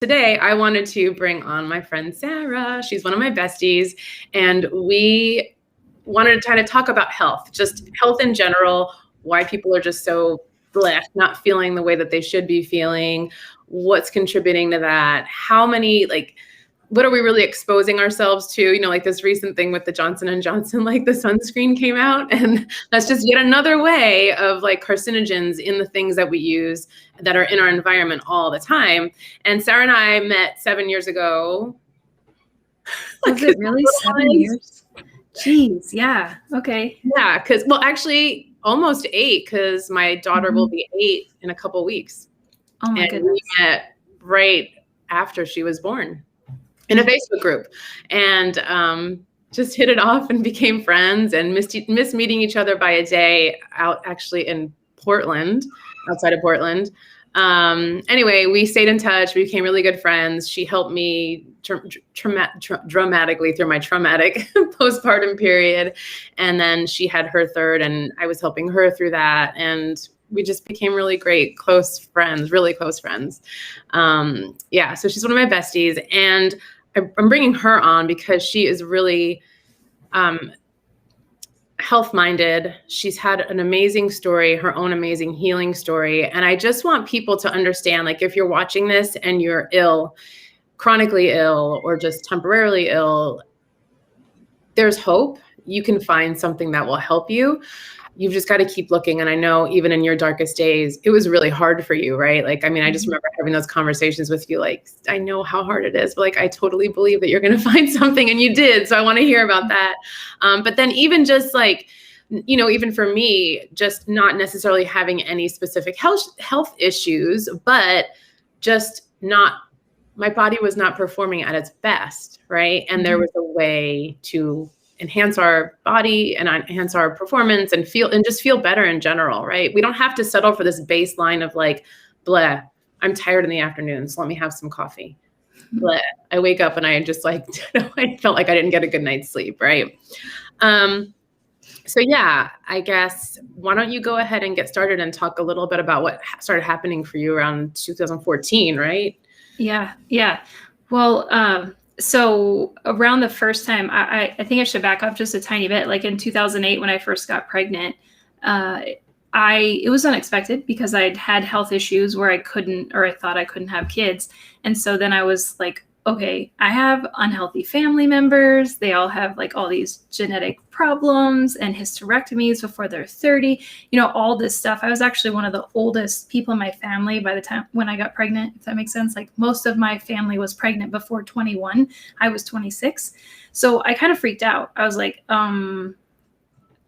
Today, I wanted to bring on my friend Sarah. She's one of my besties, and we wanted to kind of talk about health, just health in general, why people are just so bleh, not feeling the way that they should be feeling, what's contributing to that, how many what are we really exposing ourselves to? Like this recent thing with the Johnson and Johnson, like the sunscreen came out, and that's just yet another way of like carcinogens in the things that we use that are in our environment all the time. And Sarah and I met 7 years ago. Was it really 7 years? Jeez, yeah. Okay. Yeah, actually almost 8, because my daughter will be 8 in a couple weeks. Oh my goodness. We met right after she was born in a Facebook group, and just hit it off and became friends, and missed meeting each other by a day out actually in Portland, outside of Portland. Anyway, we stayed in touch. We became really good friends. She helped me dramatically through my traumatic postpartum period. And then she had her third, and I was helping her through that. And we just became really great, close friends, really close friends. Yeah, so she's one of my besties. And I'm bringing her on because she is really health-minded. She's had an amazing story, her own amazing healing story. And I just want people to understand, like, if you're watching this and you're ill, chronically ill, or just temporarily ill, there's hope. You can find something that will help you. You've just got to keep looking. And I know even in your darkest days, it was really hard for you, right? Like, I mean, I just remember having those conversations with you. Like, I know how hard it is, but like, I totally believe that you're going to find something, and you did. So I want to hear about that. But then even just like, even for me, just not necessarily having any specific health issues, but just my body was not performing at its best, right? And there was a way to enhance our body and enhance our performance and just feel better in general, right? We don't have to settle for this baseline of like, bleh, I'm tired in the afternoon, so let me have some coffee. Bleh, I wake up and I just like, I felt like I didn't get a good night's sleep, right? So yeah, I guess, why don't you go ahead and get started and talk a little bit about what started happening for you around 2014, right? Yeah. Well, so around the first time, I think I should back up just a tiny bit. Like in 2008, when I first got pregnant, it was unexpected because I'd had health issues where I thought I couldn't have kids. And so then I was like, okay, I have unhealthy family members. They all have like all these genetic problems and hysterectomies before they're 30, all this stuff. I was actually one of the oldest people in my family by the time when I got pregnant, if that makes sense. Like most of my family was pregnant before 21. I was 26. So I kind of freaked out. I was like,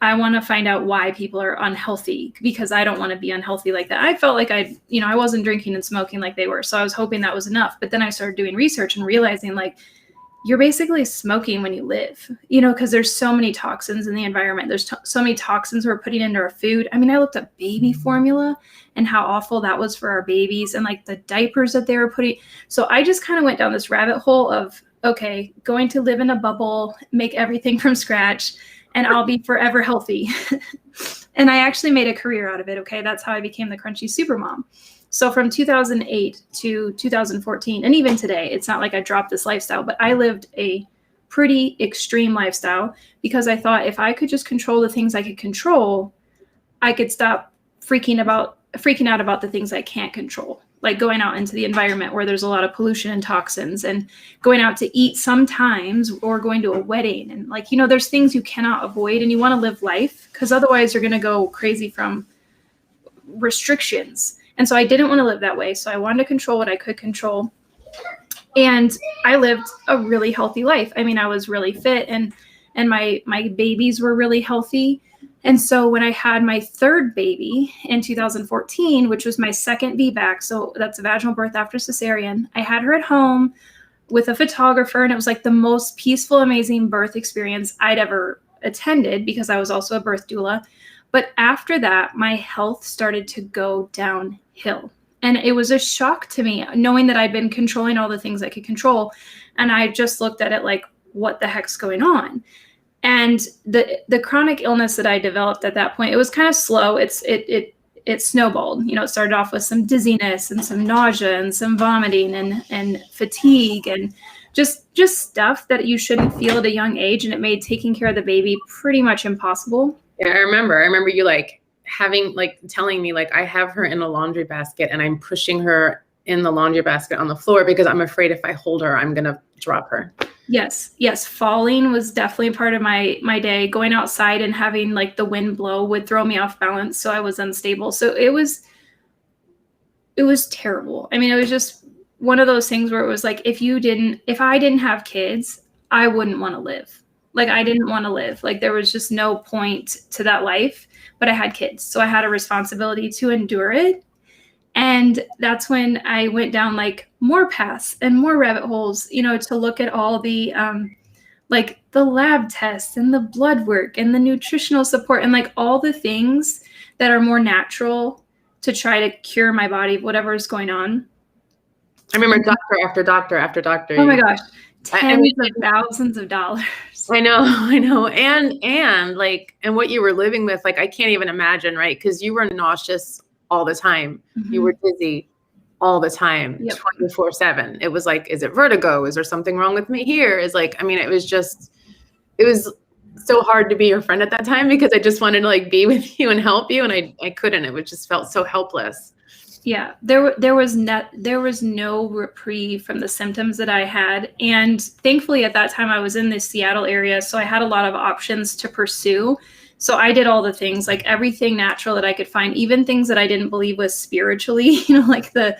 I want to find out why people are unhealthy, because I don't want to be unhealthy like that. I felt like I wasn't drinking and smoking like they were. So I was hoping that was enough. But then I started doing research and realizing like, you're basically smoking when you live, because there's so many toxins in the environment. There's so many toxins we're putting into our food. I mean, I looked up baby formula and how awful that was for our babies, and like the diapers that they were putting. So I just kind of went down this rabbit hole of, okay, going to live in a bubble, make everything from scratch, and I'll be forever healthy. And I actually made a career out of it. Okay. That's how I became the Crunchy Supermom. So from 2008 to 2014, and even today, it's not like I dropped this lifestyle, but I lived a pretty extreme lifestyle because I thought if I could just control the things I could control, I could stop freaking out about the things I can't control, like going out into the environment where there's a lot of pollution and toxins, and going out to eat sometimes, or going to a wedding. And like, there's things you cannot avoid, and you want to live life because otherwise you're going to go crazy from restrictions. And so I didn't want to live that way. So I wanted to control what I could control. And I lived a really healthy life. I mean, I was really fit, and my babies were really healthy. And so when I had my third baby in 2014, which was my second VBAC, so that's a vaginal birth after cesarean, I had her at home with a photographer, and it was like the most peaceful, amazing birth experience I'd ever attended because I was also a birth doula. But after that, my health started to go downhill. And it was a shock to me, knowing that I'd been controlling all the things I could control. And I just looked at it like, what the heck's going on? And the chronic illness that I developed at that point, it was kind of slow. It it snowballed. It started off with some dizziness and some nausea and some vomiting and fatigue and just stuff that you shouldn't feel at a young age. And it made taking care of the baby pretty much impossible. Yeah, I remember you like having, like, telling me, like, I have her in a laundry basket and I'm pushing her in the laundry basket on the floor because I'm afraid if I hold her, I'm going to drop her. Yes. Falling was definitely part of my day. Going outside and having like the wind blow would throw me off balance. So I was unstable. So it was terrible. I mean, it was just one of those things where it was like, if I didn't have kids, I wouldn't want to live. Like, I didn't want to live. Like, there was just no point to that life, but I had kids. So I had a responsibility to endure it. And that's when I went down like more paths and more rabbit holes, to look at all the, like the lab tests and the blood work and the nutritional support and like all the things that are more natural to try to cure my body, whatever is going on. I remember doctor after doctor after doctor. Oh my gosh. Tens of thousands of dollars. I know. And like, and what you were living with, like, I can't even imagine, right? Because you were nauseous all the time. Mm-hmm. You were dizzy all the time, 24/7. It was like, is it vertigo? Is there something wrong with me here? Is like, I mean, it was so hard to be your friend at that time because I just wanted to like be with you and help you. And I couldn't, it just felt so helpless. Yeah, there was no reprieve from the symptoms that I had. And thankfully at that time I was in the Seattle area. So I had a lot of options to pursue. So I did all the things, like everything natural that I could find, even things that I didn't believe was spiritually, like the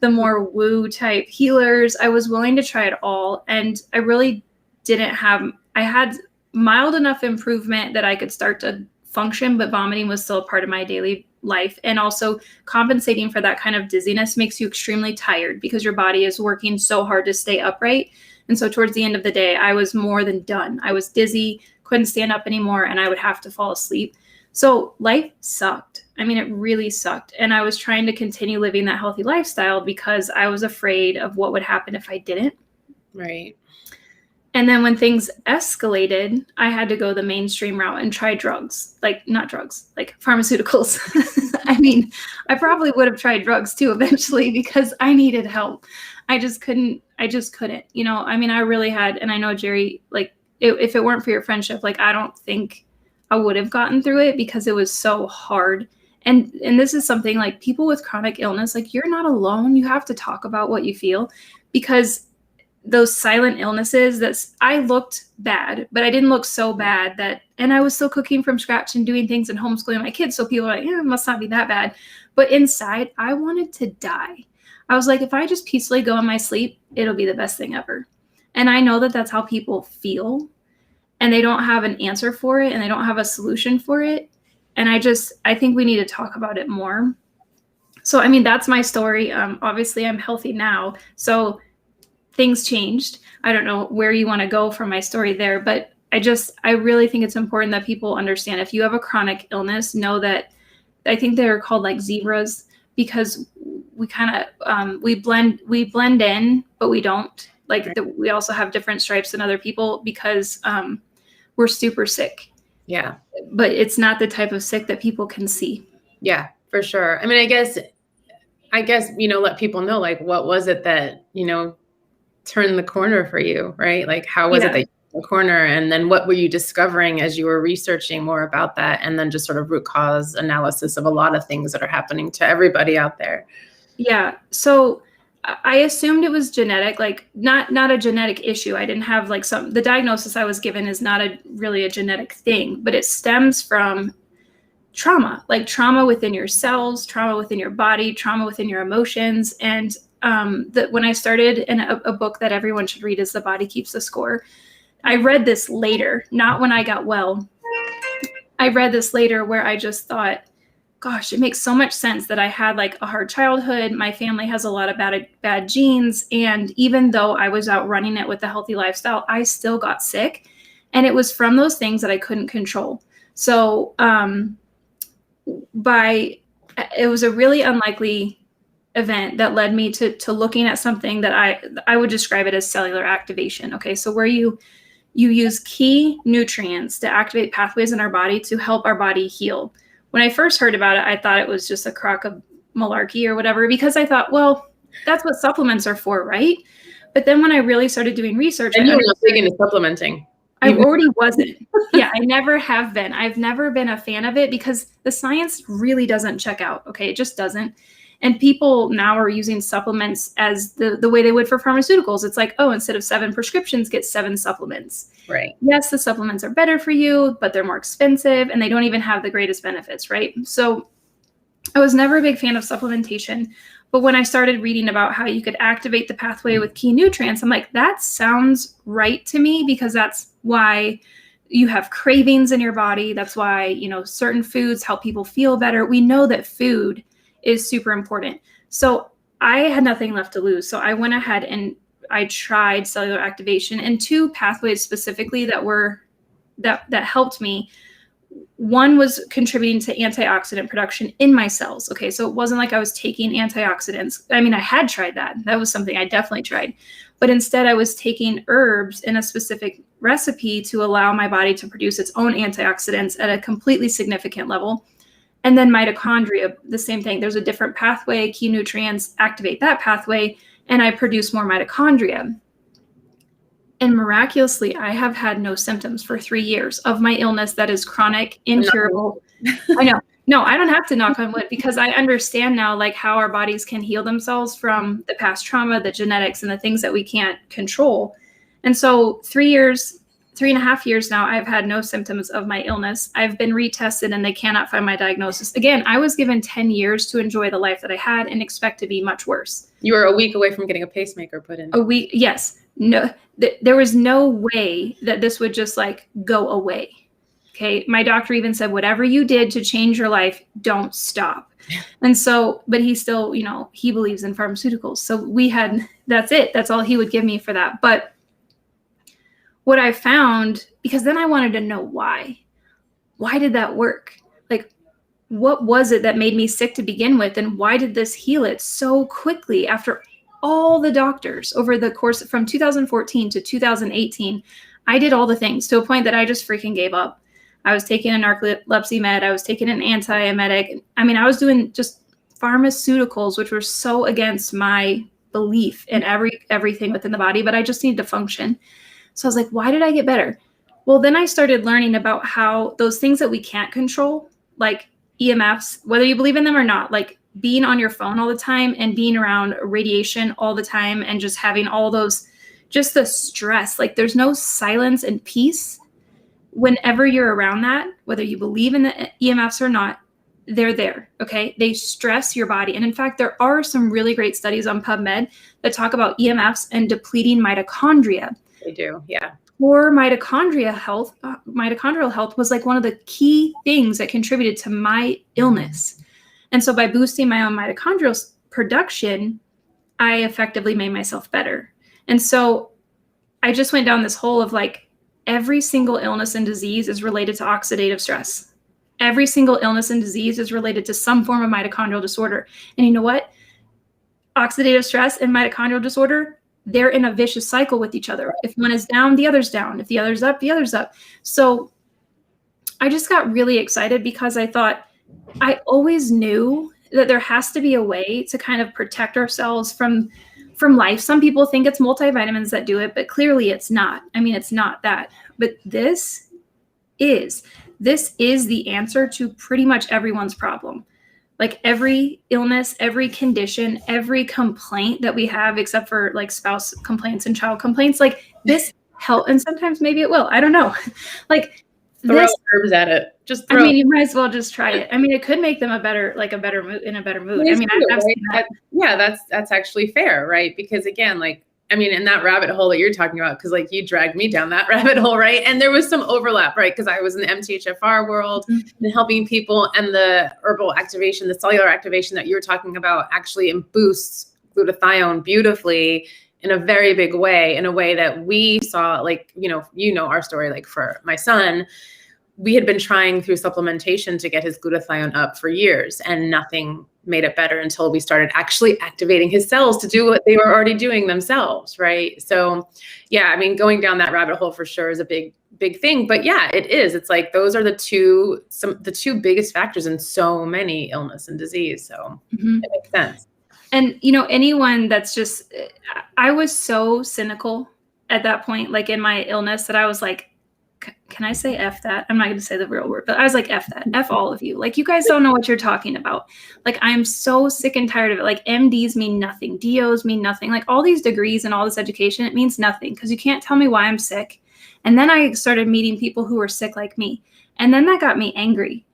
more woo type healers. I was willing to try it all. And I really I had mild enough improvement that I could start to function, but vomiting was still a part of my daily life. And also compensating for that kind of dizziness makes you extremely tired because your body is working so hard to stay upright. And so towards the end of the day, I was more than done. I was dizzy, couldn't stand up anymore, and I would have to fall asleep. So life sucked. I mean, it really sucked. And I was trying to continue living that healthy lifestyle because I was afraid of what would happen if I didn't. Right. And then when things escalated, I had to go the mainstream route and try drugs, like not drugs, like pharmaceuticals. I mean, I probably would have tried drugs too eventually because I needed help. I just couldn't, I mean, I really had, and I know Jerry, like if it weren't for your friendship, like, I don't think I would have gotten through it because it was so hard. And this is something like people with chronic illness, like you're not alone. You have to talk about what you feel because those silent illnesses I looked bad, but I didn't look so bad and I was still cooking from scratch and doing things and homeschooling my kids. So people are like, it must not be that bad. But inside I wanted to die. I was like, if I just peacefully go in my sleep, it'll be the best thing ever. And I know that that's how people feel and they don't have an answer for it and they don't have a solution for it. And I think we need to talk about it more. So, I mean, that's my story. Obviously I'm healthy now. So things changed. I don't know where you want to go from my story there, but I really think it's important that people understand if you have a chronic illness, know that I think they're called like zebras because we kind of, we blend in, but we don't we also have different stripes than other people because we're super sick. Yeah. But it's not the type of sick that people can see. Yeah, for sure. I mean, I guess, let people know, like, what was it that, turned the corner for you, right? Like, how was it that you turned the corner? And then what were you discovering as you were researching more about that? And then just sort of root cause analysis of a lot of things that are happening to everybody out there. Yeah. So I assumed it was genetic, like not a genetic issue. I didn't have like the diagnosis I was given is not really a genetic thing, but it stems from trauma, like trauma within your cells, trauma within your body, trauma within your emotions. And when I started in a book that everyone should read is The Body Keeps the Score. I read this later, not when I got well. I read this later where I just thought, gosh, it makes so much sense that I had like a hard childhood. My family has a lot of bad genes. And even though I was out running it with a healthy lifestyle, I still got sick. And it was from those things that I couldn't control. So it was a really unlikely event that led me to looking at something that I would describe it as cellular activation. Okay, so where you use key nutrients to activate pathways in our body to help our body heal. when I first heard about it, I thought it was just a crock of malarkey or whatever, because I thought, well, that's what supplements are for, right? But then when I really started doing research, and you were not big into supplementing. I already wasn't. Yeah, I never have been. I've never been a fan of it because the science really doesn't check out. Okay, it just doesn't. And people now are using supplements as the way they would for pharmaceuticals. It's like, oh, instead of 7 prescriptions, get 7 supplements. Right. Yes, the supplements are better for you, but they're more expensive and they don't even have the greatest benefits, right? So I was never a big fan of supplementation. But when I started reading about how you could activate the pathway with key nutrients, I'm like, that sounds right to me, because that's why you have cravings in your body. That's why, you know, certain foods help people feel better. We know that food is super important. So I had nothing left to lose. So I went ahead and I tried cellular activation, and 2 pathways specifically that helped me. One was contributing to antioxidant production in my cells. Okay, so it wasn't like I was taking antioxidants. I mean, I had tried that. That was something I definitely tried. But instead, I was taking herbs in a specific recipe to allow my body to produce its own antioxidants at a completely significant level. And then mitochondria, the same thing. There's a different pathway. Key nutrients activate that pathway, and I produce more mitochondria. And miraculously, I have had no symptoms for 3 years of my illness that is chronic, incurable. I know. No, I don't have to knock on wood, because I understand now, like, how our bodies can heal themselves from the past trauma, the genetics, and the things that we can't control. And so 3.5 years now, I've had no symptoms of my illness. I've been retested and they cannot find my diagnosis. Again, I was given 10 years to enjoy the life that I had and expect to be much worse. You were a week away from getting a pacemaker put in. A week, yes. No, there was no way that this would just like go away. Okay. My doctor even said, whatever you did to change your life, don't stop. And so, but he still, you know, he believes in pharmaceuticals. So that's it. That's all he would give me for that. But what I found, because then I wanted to know why did that work? Like, what was it that made me sick to begin with? And why did this heal it so quickly after all the doctors over the course from 2014 to 2018? I did all the things to a point that I just freaking gave up. I was taking a narcolepsy med. I was taking an antiemetic. I mean, I was doing just pharmaceuticals, which were so against my belief in everything within the body, but I just needed to function. So I was like, why did I get better? Well, then I started learning about how those things that we can't control, like EMFs, whether you believe in them or not, like being on your phone all the time and being around radiation all the time and just having all those, just the stress, like there's no silence and peace whenever you're around that, whether you believe in the EMFs or not, they're there, okay? They stress your body. And in fact, there are some really great studies on PubMed that talk about EMFs and depleting mitochondria. They do, yeah. Or mitochondrial health was like one of the key things that contributed to my illness. And so by boosting my own mitochondrial production, I effectively made myself better. And so I just went down this hole of like, every single illness and disease is related to oxidative stress. Every single illness and disease is related to some form of mitochondrial disorder. And you know what? Oxidative stress and mitochondrial disorder, they're in a vicious cycle with each other. If one is down, the other's down. If the other's up, the other's up. So I just got really excited because I thought, I always knew that there has to be a way to kind of protect ourselves from life. Some people think it's multivitamins that do it, but clearly it's not. I mean, it's not that. But this is the answer to pretty much everyone's problem. Like every illness, every condition, every complaint that we have, except for like spouse complaints and child complaints, like this help. And sometimes maybe it will. I don't know. Like throw herbs at it. Just throw. I mean, you might as well just try it. I mean, it could make them in a better mood. I mean, I've seen that. Yeah, that's actually fair, right? Because again, like, I mean, in that rabbit hole that you're talking about, because like you dragged me down that rabbit hole, right? And there was some overlap, right? Because I was in the MTHFR world and helping people, and the herbal activation, the cellular activation that you were talking about actually boosts glutathione beautifully in a very big way, in a way that we saw, like, you know our story, like for my son, we had been trying through supplementation to get his glutathione up for years, and nothing made it better until we started actually activating his cells to do what they were already doing themselves, right? So yeah, I mean, going down that rabbit hole for sure is a big thing. But yeah, it is. It's like those are the two biggest factors in so many illness and disease. So it makes sense. And, you know, anyone that's just, I was so cynical at that point, like in my illness, that I was like, can I say F that? I'm not going to say the real word, but I was like, F that, F all of you. Like, you guys don't know what you're talking about. Like, I'm so sick and tired of it. Like, MDs mean nothing. DOs mean nothing. Like, all these degrees and all this education, it means nothing because you can't tell me why I'm sick. And then I started meeting people who were sick like me. And then that got me angry,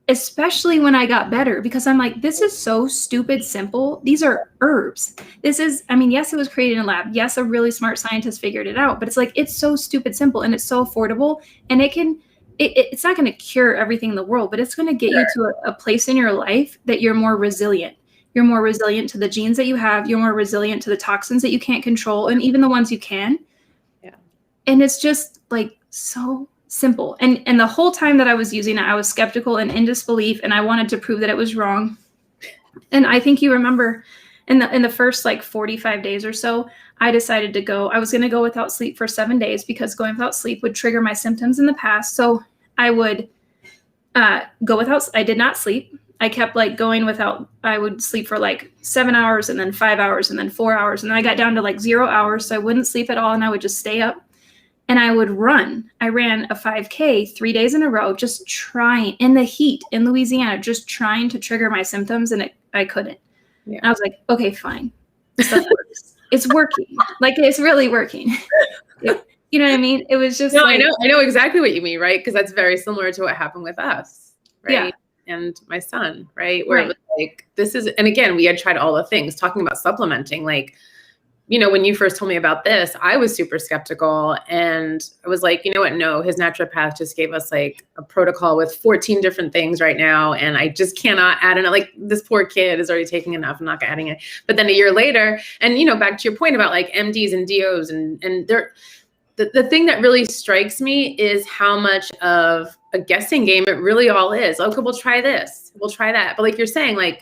especially when I got better, because I'm like, this is so stupid simple. These are herbs. This is, I mean, yes, it was created in a lab. Yes, a really smart scientist figured it out, but it's like, it's so stupid simple and it's so affordable, and it's not going to cure everything in the world, but it's going to get you to a place in your life that you're more resilient. You're more resilient to the genes that you have. You're more resilient to the toxins that you can't control, and even the ones you can. Yeah. And it's just like so simple. And the whole time that I was using it, I was skeptical and in disbelief, and I wanted to prove that it was wrong. And I think you remember in the first like 45 days or so, I decided to go. I was going to go without sleep for 7 days because going without sleep would trigger my symptoms in the past. So I would go without. I did not sleep. I kept like going without. I would sleep for like 7 hours and then 5 hours and then 4 hours. And then I got down to like 0 hours. So I wouldn't sleep at all. And I would just stay up. And I would run. I ran a 5K 3 days in a row, just trying in the heat in Louisiana, just trying to trigger my symptoms. And I couldn't. Yeah. I was like, okay, fine. Stuff works. It's working. Like, it's really working. You know what I mean? It was just I know exactly what you mean, right? Because that's very similar to what happened with us, right? Yeah. And my son, right? Where it was like, this is, and again, we had tried all the things, talking about supplementing, like, you know, when you first told me about this, I was super skeptical, and I was like, you know what? No, his naturopath just gave us like a protocol with 14 different things right now. And I just cannot add in it. Like, this poor kid is already taking enough. I'm not adding it. But then a year later, and, you know, back to your point about like MDs and DOs and they're, the thing that really strikes me is how much of a guessing game it really all is. Okay, we'll try this. We'll try that. But like you're saying, like,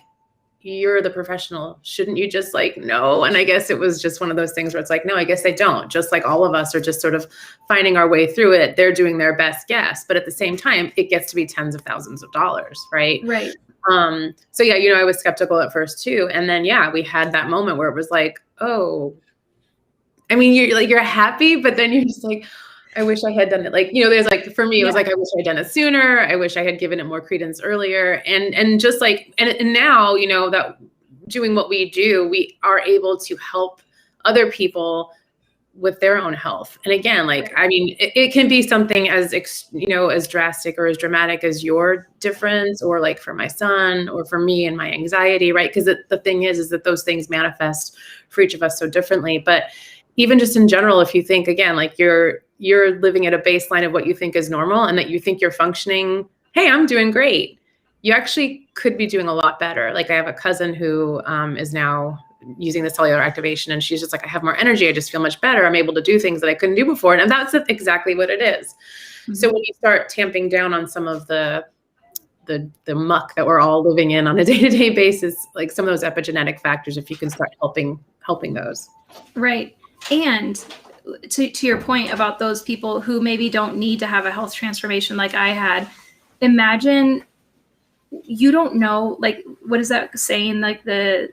you're the professional. Shouldn't you just like know? And I guess it was just one of those things where it's like, no, I guess I don't. Just like all of us are just sort of finding our way through it. They're doing their best guess. But at the same time, it gets to be tens of thousands of dollars, right? Right. So yeah, you know, I was skeptical at first too. And then, yeah, we had that moment where it was like, oh, I mean, you're happy, but then you're just like, I wish I had done it. Like, you know, there's like, for me, it was like, I wish I had done it sooner. I wish I had given it more credence earlier. And just like, and now, you know, that doing what we do, we are able to help other people with their own health. And again, like, I mean, it can be something as, you know, as drastic or as dramatic as your difference, or like for my son or for me and my anxiety, right? Because the thing is that those things manifest for each of us so differently. But even just in general, if you think, again, like you're living at a baseline of what you think is normal and that you think you're functioning, hey, I'm doing great. You actually could be doing a lot better. Like, I have a cousin who is now using the cellular activation, and she's just like, I have more energy. I just feel much better. I'm able to do things that I couldn't do before. And that's exactly what it is. Mm-hmm. So when you start tamping down on some of the muck that we're all living in on a day-to-day basis, like some of those epigenetic factors, if you can start helping those. Right. And to your point about those people who maybe don't need to have a health transformation like I had, imagine, you don't know, like, what is that saying? Like the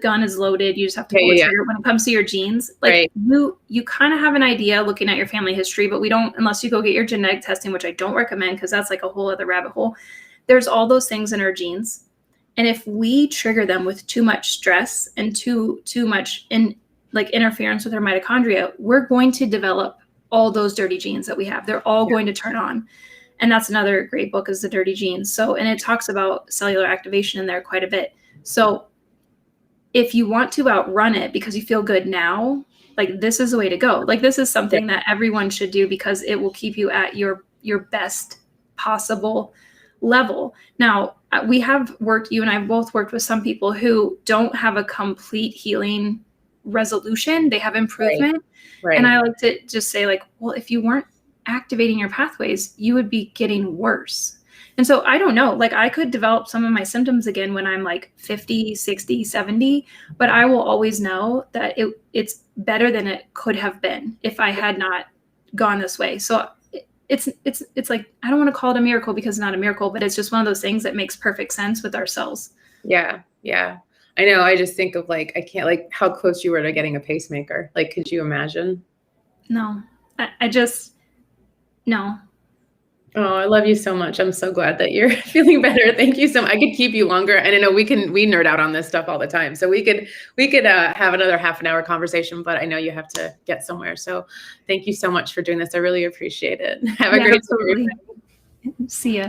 gun is loaded. You just have to pull the trigger when it comes to your genes. Like, you kind of have an idea looking at your family history, but we don't, unless you go get your genetic testing, which I don't recommend because that's like a whole other rabbit hole. There's all those things in our genes. And if we trigger them with too much stress and too much interference with our mitochondria, we're going to develop all those dirty genes that we have. They're all going to turn on. And that's another great book, is The Dirty Genes. So, and it talks about cellular activation in there quite a bit. So if you want to outrun it because you feel good now, like, this is the way to go. Like, this is something that everyone should do because it will keep you at your best possible level. Now, we have worked, you and I both worked with some people who don't have a complete healing resolution. They have improvement. Right. And I like to just say, like, well, if you weren't activating your pathways, you would be getting worse. And so I don't know, like I could develop some of my symptoms again when I'm like 50, 60, 70, but I will always know that it's better than it could have been if I had not gone this way. So it's like, I don't want to call it a miracle because it's not a miracle, but it's just one of those things that makes perfect sense with ourselves. Yeah. Yeah. I know. I just think of like, I can't, like how close you were to getting a pacemaker. Like, could you imagine? No, I just, no. Oh, I love you so much. I'm so glad that you're feeling better. Thank you so much. I could keep you longer. And I know we nerd out on this stuff all the time. So we could have another half an hour conversation, but I know you have to get somewhere. So thank you so much for doing this. I really appreciate it. Have a great day. See ya.